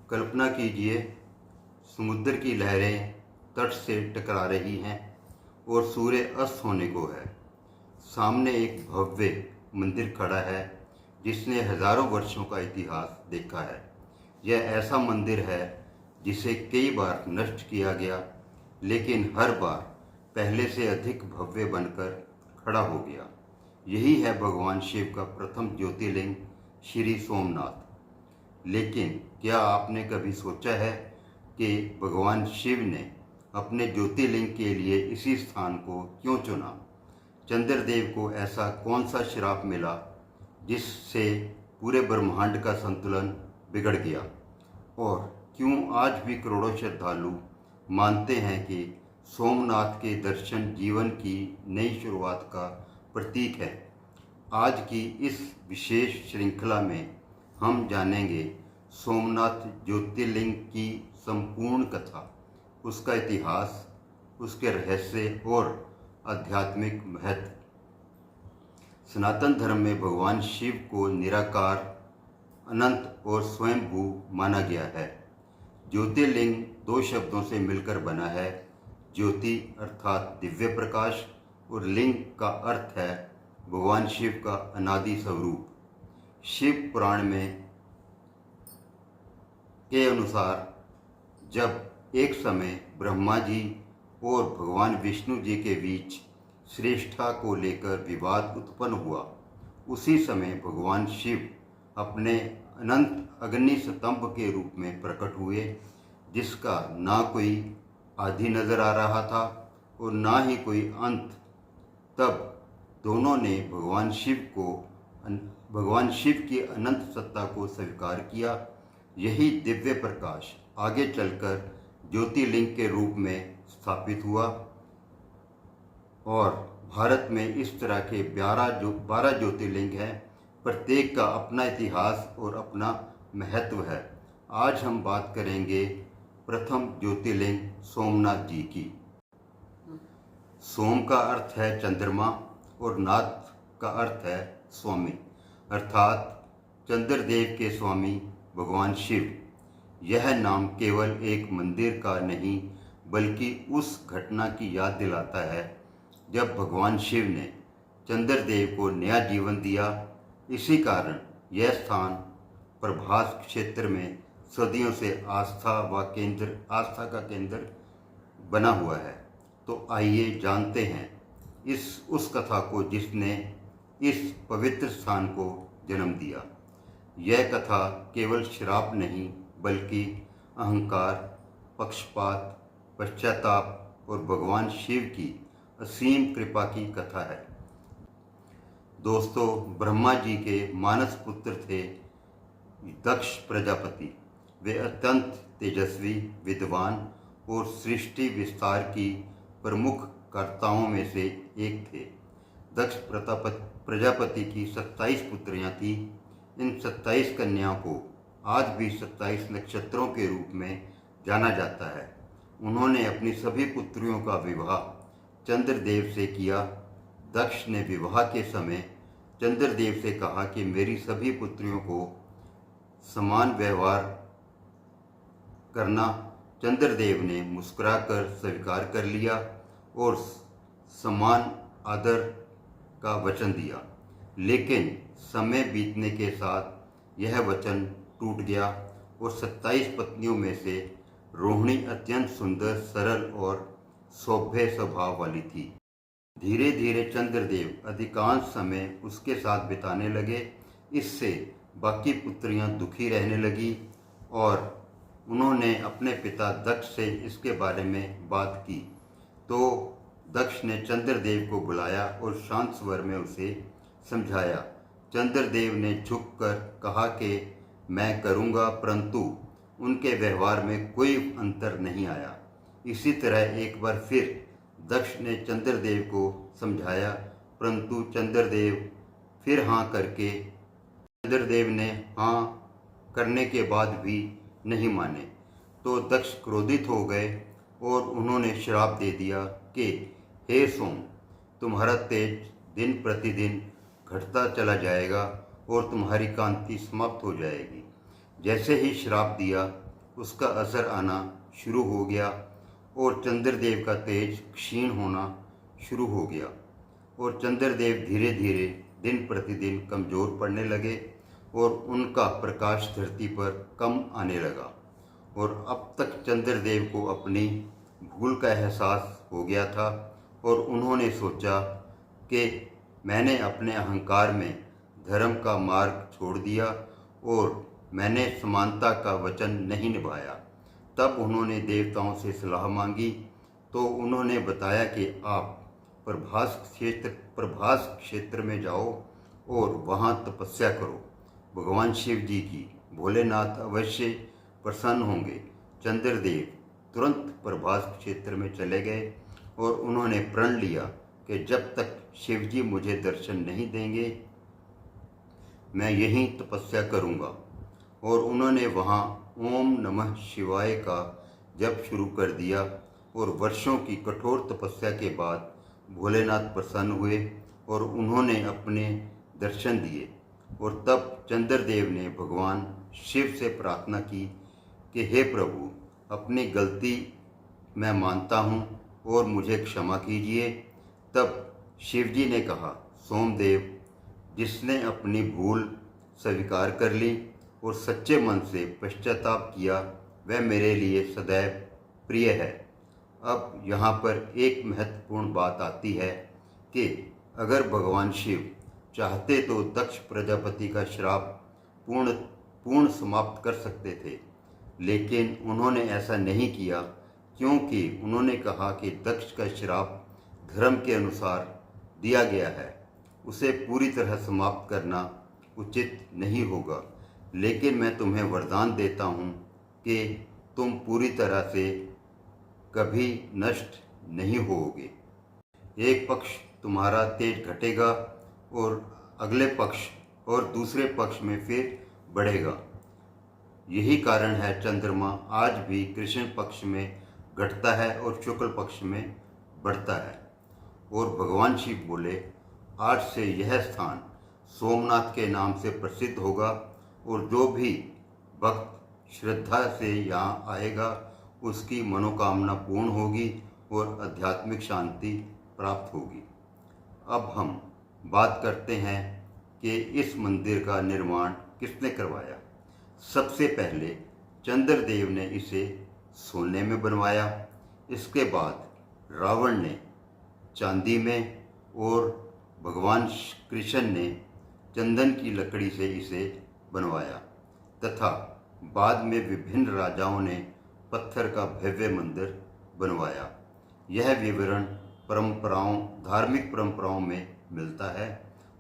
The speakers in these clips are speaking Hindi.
कल्पना कीजिए, समुद्र की लहरें तट से टकरा रही हैं और सूर्य अस्त होने को है। सामने एक भव्य मंदिर खड़ा है जिसने हजारों वर्षों का इतिहास देखा है। यह ऐसा मंदिर है जिसे कई बार नष्ट किया गया, लेकिन हर बार पहले से अधिक भव्य बनकर खड़ा हो गया। यही है भगवान शिव का प्रथम ज्योतिर्लिंग श्री सोमनाथ। लेकिन क्या आपने कभी सोचा है कि भगवान शिव ने अपने ज्योतिर्लिंग के लिए इसी स्थान को क्यों चुना? चंद्रदेव को ऐसा कौन सा श्राप मिला जिससे पूरे ब्रह्मांड का संतुलन बिगड़ गया? और क्यों आज भी करोड़ों श्रद्धालु मानते हैं कि सोमनाथ के दर्शन जीवन की नई शुरुआत का प्रतीक है? आज की इस विशेष श्रृंखला में हम जानेंगे सोमनाथ ज्योतिर्लिंग की संपूर्ण कथा, उसका इतिहास, उसके रहस्य और आध्यात्मिक महत्व। सनातन धर्म में भगवान शिव को निराकार, अनंत और स्वयंभू माना गया है। ज्योतिर्लिंग दो शब्दों से मिलकर बना है। ज्योति अर्थात दिव्य प्रकाश और लिंग का अर्थ है भगवान शिव का अनादि स्वरूप। शिव पुराण में के अनुसार जब एक समय ब्रह्मा जी और भगवान विष्णु जी के बीच श्रेष्ठता को लेकर विवाद उत्पन्न हुआ, उसी समय भगवान शिव अपने अनंत अग्नि स्तंभ के रूप में प्रकट हुए, जिसका ना कोई आदि नजर आ रहा था और ना ही कोई अंत। तब दोनों ने भगवान शिव की अनंत सत्ता को स्वीकार किया। यही दिव्य प्रकाश आगे चलकर ज्योतिर्लिंग के रूप में स्थापित हुआ और भारत में इस तरह के 12 ज्योतिर्लिंग हैं। प्रत्येक का अपना इतिहास और अपना महत्व है। आज हम बात करेंगे प्रथम ज्योतिर्लिंग सोमनाथ जी की। सोम का अर्थ है चंद्रमा और नाथ का अर्थ है स्वामी, अर्थात चंद्रदेव के स्वामी भगवान शिव। यह नाम केवल एक मंदिर का नहीं बल्कि उस घटना की याद दिलाता है जब भगवान शिव ने चंद्रदेव को नया जीवन दिया। इसी कारण यह स्थान प्रभास क्षेत्र में सदियों से आस्था का केंद्र बना हुआ है। तो आइए जानते हैं उस कथा को जिसने इस पवित्र स्थान को जन्म दिया। यह कथा केवल श्राप नहीं बल्कि अहंकार, पक्षपात, पश्चाताप और भगवान शिव की असीम कृपा की कथा है। दोस्तों, ब्रह्मा जी के मानस पुत्र थे दक्ष प्रजापति। वे अत्यंत तेजस्वी, विद्वान और सृष्टि विस्तार की प्रमुख कर्ताओं में से एक थे। दक्ष प्रजापति की 27 पुत्रियां थीं। इन 27 कन्याओं को आज भी 27 नक्षत्रों के रूप में जाना जाता है। उन्होंने अपनी सभी पुत्रियों का विवाह चंद्रदेव से किया। दक्ष ने विवाह के समय चंद्रदेव से कहा कि मेरी सभी पुत्रियों को समान व्यवहार करना। चंद्रदेव ने मुस्कुराकर स्वीकार कर लिया और समान आदर का वचन दिया। लेकिन समय बीतने के साथ यह वचन टूट गया और 27 पत्नियों में से रोहिणी अत्यंत सुंदर, सरल और सौम्य स्वभाव वाली थी। धीरे धीरे चंद्रदेव अधिकांश समय उसके साथ बिताने लगे। इससे बाकी पुत्रियां दुखी रहने लगी और उन्होंने अपने पिता दक्ष से इसके बारे में बात की। तो दक्ष ने चंद्रदेव को बुलाया और शांत स्वर में उसे समझाया। चंद्रदेव ने झुककर कहा कि मैं करूँगा, परंतु उनके व्यवहार में कोई अंतर नहीं आया। इसी तरह एक बार फिर दक्ष ने चंद्रदेव को समझाया, परंतु चंद्रदेव फिर हाँ करके चंद्रदेव ने हाँ करने के बाद भी नहीं माने। तो दक्ष क्रोधित हो गए और उन्होंने श्राप दे दिया कि हे सोम, तुम्हारा तेज दिन प्रतिदिन घटता चला जाएगा और तुम्हारी कांति समाप्त हो जाएगी। जैसे ही श्राप दिया, उसका असर आना शुरू हो गया और चंद्रदेव का तेज क्षीण होना शुरू हो गया और चंद्रदेव धीरे धीरे दिन प्रतिदिन कमज़ोर पड़ने लगे और उनका प्रकाश धरती पर कम आने लगा। और अब तक चंद्रदेव को अपनी भूल का एहसास हो गया था और उन्होंने सोचा कि मैंने अपने अहंकार में धर्म का मार्ग छोड़ दिया और मैंने समानता का वचन नहीं निभाया। तब उन्होंने देवताओं से सलाह मांगी तो उन्होंने बताया कि आप प्रभास क्षेत्र में जाओ और वहाँ तपस्या करो। भगवान शिव जी की भोलेनाथ अवश्य प्रसन्न होंगे। चंद्रदेव तुरंत प्रभास क्षेत्र में चले गए और उन्होंने प्रण लिया कि जब तक शिव जी मुझे दर्शन नहीं देंगे मैं यहीं तपस्या करूंगा। और उन्होंने वहाँ ओम नमः शिवाय का जप शुरू कर दिया और वर्षों की कठोर तपस्या के बाद भोलेनाथ प्रसन्न हुए और उन्होंने अपने दर्शन दिए। और तब चंद्रदेव ने भगवान शिव से प्रार्थना की कि हे प्रभु, अपनी गलती मैं मानता हूँ और मुझे क्षमा कीजिए। तब शिव जी ने कहा, सोमदेव, जिसने अपनी भूल स्वीकार कर ली और सच्चे मन से पश्चाताप किया वह मेरे लिए सदैव प्रिय है। अब यहाँ पर एक महत्वपूर्ण बात आती है कि अगर भगवान शिव चाहते तो दक्ष प्रजापति का श्राप पूर्ण समाप्त कर सकते थे, लेकिन उन्होंने ऐसा नहीं किया क्योंकि उन्होंने कहा कि दक्ष का श्राप धर्म के अनुसार दिया गया है, उसे पूरी तरह समाप्त करना उचित नहीं होगा। लेकिन मैं तुम्हें वरदान देता हूँ कि तुम पूरी तरह से कभी नष्ट नहीं होगे। एक पक्ष तुम्हारा तेज घटेगा और अगले पक्ष और दूसरे पक्ष में फिर बढ़ेगा। यही कारण है चंद्रमा आज भी कृष्ण पक्ष में घटता है और शुक्ल पक्ष में बढ़ता है। और भगवान शिव बोले, आज से यह स्थान सोमनाथ के नाम से प्रसिद्ध होगा और जो भी भक्त श्रद्धा से यहाँ आएगा उसकी मनोकामना पूर्ण होगी और आध्यात्मिक शांति प्राप्त होगी। अब हम बात करते हैं कि इस मंदिर का निर्माण किसने करवाया। सबसे पहले चंद्रदेव ने इसे सोने में बनवाया। इसके बाद रावण ने चांदी में और भगवान कृष्ण ने चंदन की लकड़ी से इसे बनवाया तथा बाद में विभिन्न राजाओं ने पत्थर का भव्य मंदिर बनवाया। यह विवरण धार्मिक परंपराओं में मिलता है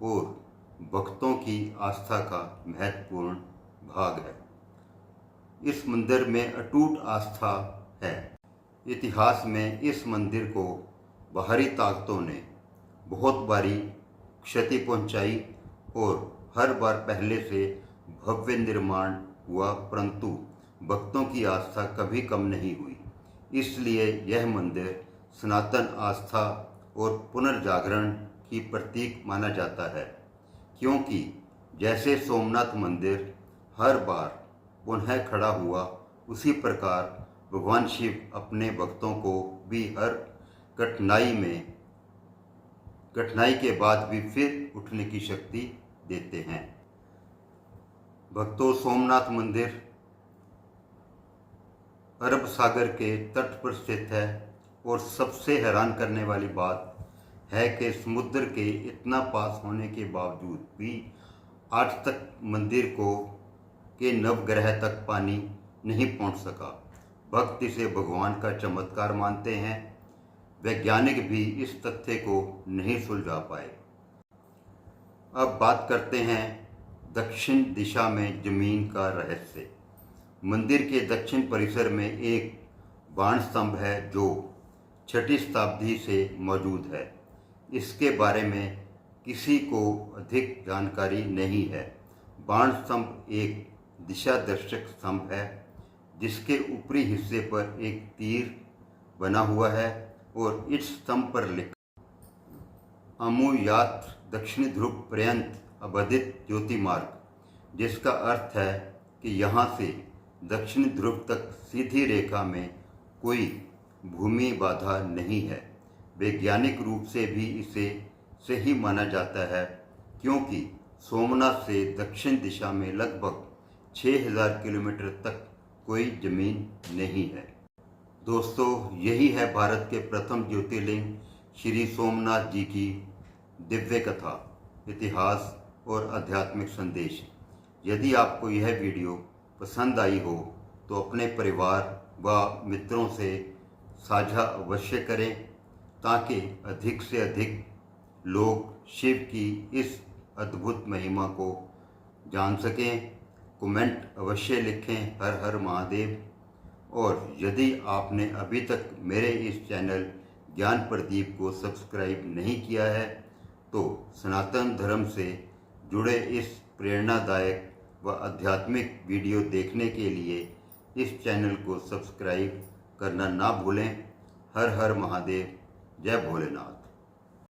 और भक्तों की आस्था का महत्वपूर्ण भाग है। इस मंदिर में अटूट आस्था है। इतिहास में इस मंदिर को बाहरी ताकतों ने बहुत बारी क्षति पहुंचाई और हर बार पहले से भव्य निर्माण हुआ, परंतु भक्तों की आस्था कभी कम नहीं हुई। इसलिए यह मंदिर सनातन आस्था और पुनर्जागरण की प्रतीक माना जाता है, क्योंकि जैसे सोमनाथ मंदिर हर बार पुनः खड़ा हुआ, उसी प्रकार भगवान शिव अपने भक्तों को भी हर कठिनाई के बाद भी फिर उठने की शक्ति देते हैं। भक्तों, सोमनाथ मंदिर अरब सागर के तट पर स्थित है और सबसे हैरान करने वाली बात है कि समुद्र के इतना पास होने के बावजूद भी आज तक मंदिर के नवग्रह तक पानी नहीं पहुंच सका। भक्त इसे भगवान का चमत्कार मानते हैं। वैज्ञानिक भी इस तथ्य को नहीं सुलझा पाए। अब बात करते हैं दक्षिण दिशा में जमीन का रहस्य। मंदिर के दक्षिण परिसर में एक बाण स्तंभ है जो 6वीं शताब्दी से मौजूद है। इसके बारे में किसी को अधिक जानकारी नहीं है। बाण स्तंभ एक दिशा दर्शक स्तंभ है जिसके ऊपरी हिस्से पर एक तीर बना हुआ है और इस स्तंभ पर लिखा अमुयात्र दक्षिणी ध्रुव पर्यंत अबाधित ज्योति मार्ग, जिसका अर्थ है कि यहाँ से दक्षिण ध्रुव तक सीधी रेखा में कोई भूमि बाधा नहीं है। वैज्ञानिक रूप से भी इसे सही माना जाता है, क्योंकि सोमनाथ से दक्षिण दिशा में लगभग 6000 किलोमीटर तक कोई जमीन नहीं है। दोस्तों, यही है भारत के प्रथम ज्योतिर्लिंग श्री सोमनाथ जी की दिव्य कथा, इतिहास और आध्यात्मिक संदेश। यदि आपको यह वीडियो पसंद आई हो तो अपने परिवार व मित्रों से साझा अवश्य करें, ताकि अधिक से अधिक लोग शिव की इस अद्भुत महिमा को जान सकें। कमेंट अवश्य लिखें, हर हर महादेव। और यदि आपने अभी तक मेरे इस चैनल ज्ञान प्रदीप को सब्सक्राइब नहीं किया है तो सनातन धर्म से जुड़े इस प्रेरणादायक व आध्यात्मिक वीडियो देखने के लिए इस चैनल को सब्सक्राइब करना ना भूलें। हर हर महादेव। जय भोलेनाथ।